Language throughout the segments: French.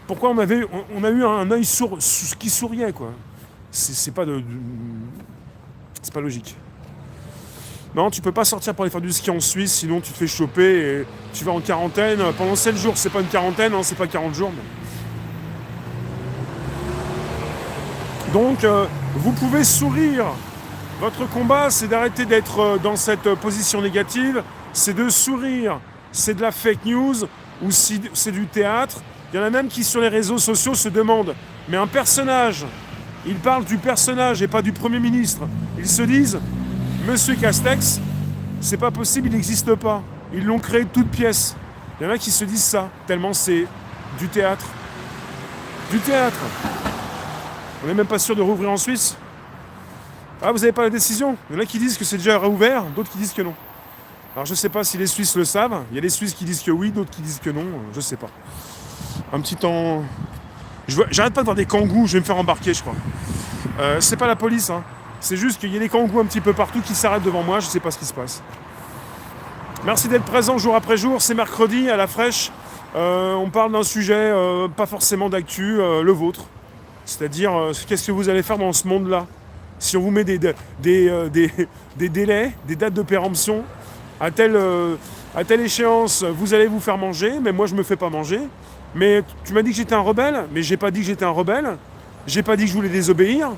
Pourquoi on a eu un œil qui souriait, quoi. C'est pas c'est pas logique. Non, tu peux pas sortir pour aller faire du ski en Suisse, sinon tu te fais choper et tu vas en quarantaine. Pendant 7 jours, c'est pas une quarantaine, hein, c'est pas 40 jours. Donc, vous pouvez sourire. Votre combat, c'est d'arrêter d'être dans cette position négative, c'est de sourire. C'est de la fake news ou si c'est du théâtre. Il y en a même qui, sur les réseaux sociaux, se demandent « Mais un personnage, ils parlent du personnage et pas du Premier ministre. » Ils se disent « Monsieur Castex, c'est pas possible, il n'existe pas. Ils l'ont créé de toutes pièces. » Il y en a qui se disent ça, tellement c'est du théâtre. Du théâtre. On n'est même pas sûr de rouvrir en Suisse. Ah, vous n'avez pas la décision? Il y en a qui disent que c'est déjà réouvert, d'autres qui disent que non. Alors je ne sais pas si les Suisses le savent. Il y a des Suisses qui disent que oui, d'autres qui disent que non. Je ne sais pas. Un petit temps... J'arrête pas de voir des kangous, je vais me faire embarquer, je crois. C'est pas la police, hein. C'est juste qu'il y a des kangous un petit peu partout qui s'arrêtent devant moi, je ne sais pas ce qui se passe. Merci d'être présent jour après jour. C'est mercredi à la fraîche. On parle d'un sujet pas forcément d'actu, le vôtre. C'est-à-dire, qu'est-ce que vous allez faire dans ce monde-là? Si on vous met des délais, des dates de péremption, à telle échéance, vous allez vous faire manger, mais moi je me fais pas manger. Mais tu m'as dit que j'étais un rebelle, mais j'ai pas dit que j'étais un rebelle. J'ai pas dit que je voulais désobéir.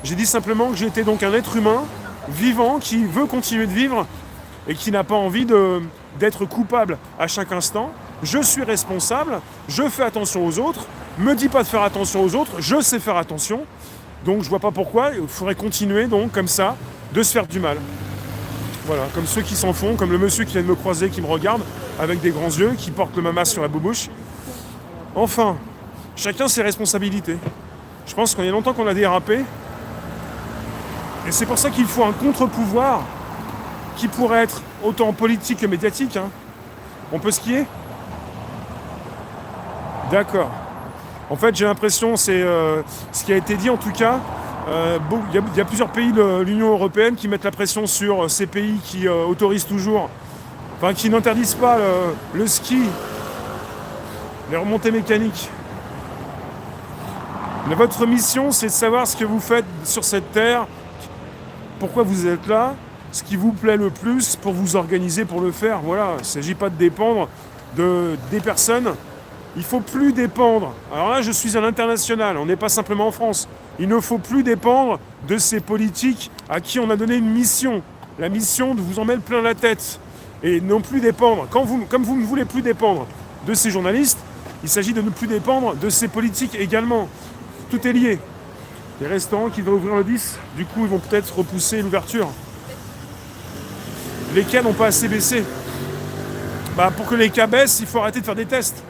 J'ai dit simplement que j'étais donc un être humain, vivant, qui veut continuer de vivre et qui n'a pas envie d'être coupable à chaque instant. Je suis responsable, je fais attention aux autres, me dis pas de faire attention aux autres, je sais faire attention. Donc je vois pas pourquoi il faudrait continuer donc comme ça de se faire du mal. Voilà, comme ceux qui s'en font, comme le monsieur qui vient de me croiser, qui me regarde avec des grands yeux, qui porte le mamas sur la boubouche. Enfin, chacun ses responsabilités. Je pense qu'il y a longtemps qu'on a dérapé. Et c'est pour ça qu'il faut un contre-pouvoir qui pourrait être autant politique que médiatique. Hein. On peut skier? D'accord. En fait, j'ai l'impression, c'est ce qui a été dit en tout cas. Il y a plusieurs pays de l'Union européenne qui mettent la pression sur ces pays qui autorisent toujours, enfin qui n'interdisent pas le ski, les remontées mécaniques. Mais votre mission, c'est de savoir ce que vous faites sur cette terre, pourquoi vous êtes là, ce qui vous plaît le plus pour vous organiser pour le faire. Voilà, il ne s'agit pas de dépendre des personnes. Il ne faut plus dépendre. Alors là, je suis à l'international, on n'est pas simplement en France. Il ne faut plus dépendre de ces politiques à qui on a donné une mission. La mission de vous en mettre plein la tête. Et non plus dépendre. Comme vous ne voulez plus dépendre de ces journalistes, il s'agit de ne plus dépendre de ces politiques également. Tout est lié. Les restaurants qui vont ouvrir le 10, du coup, ils vont peut-être repousser l'ouverture. Les cas n'ont pas assez baissé. Pour que les cas baissent, il faut arrêter de faire des tests.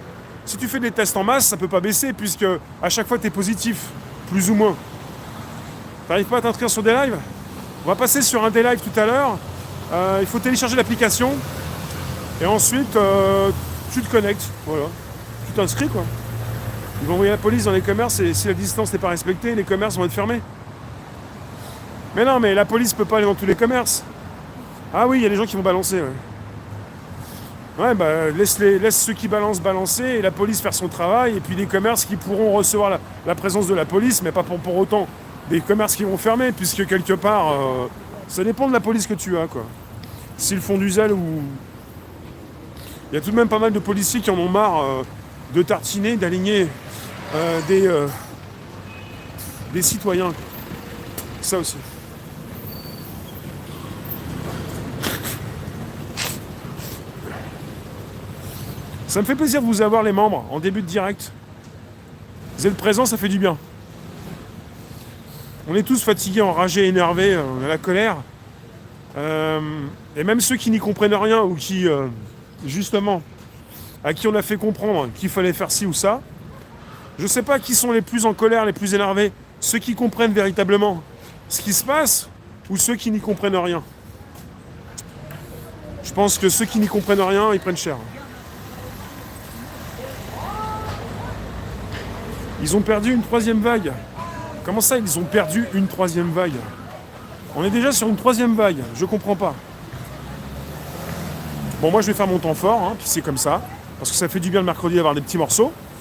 Si tu fais des tests en masse, ça ne peut pas baisser, puisque à chaque fois, tu es positif, plus ou moins. Tu n'arrives pas à t'inscrire sur des lives? On va passer sur un des lives tout à l'heure. Il faut télécharger l'application. Et ensuite, tu te connectes. Voilà. Tu t'inscris, quoi. Ils vont envoyer la police dans les commerces, et si la distance n'est pas respectée, les commerces vont être fermés. Mais non, mais la police ne peut pas aller dans tous les commerces. Ah oui, il y a des gens qui vont balancer, ouais. Ouais, laisse ceux qui balancent balancer et la police faire son travail, et puis des commerces qui pourront recevoir la présence de la police, mais pas pour autant des commerces qui vont fermer, puisque quelque part, ça dépend de la police que tu as, quoi. S'ils font du zèle ou... Il y a tout de même pas mal de policiers qui en ont marre de tartiner, d'aligner des citoyens. Ça aussi. Ça me fait plaisir de vous avoir les membres en début de direct. Vous êtes présents, ça fait du bien. On est tous fatigués, enragés, énervés, on a la colère. Et même ceux qui n'y comprennent rien ou qui, justement, à qui on a fait comprendre qu'il fallait faire ci ou ça, je ne sais pas qui sont les plus en colère, les plus énervés. Ceux qui comprennent véritablement ce qui se passe ou ceux qui n'y comprennent rien. Je pense que ceux qui n'y comprennent rien, ils prennent cher. Ils ont perdu une troisième vague. Comment ça, ils ont perdu une troisième vague? On est déjà sur une troisième vague, je comprends pas. Bon, moi je vais faire mon temps fort, hein, puis c'est comme ça. Parce que ça fait du bien le mercredi d'avoir des petits morceaux.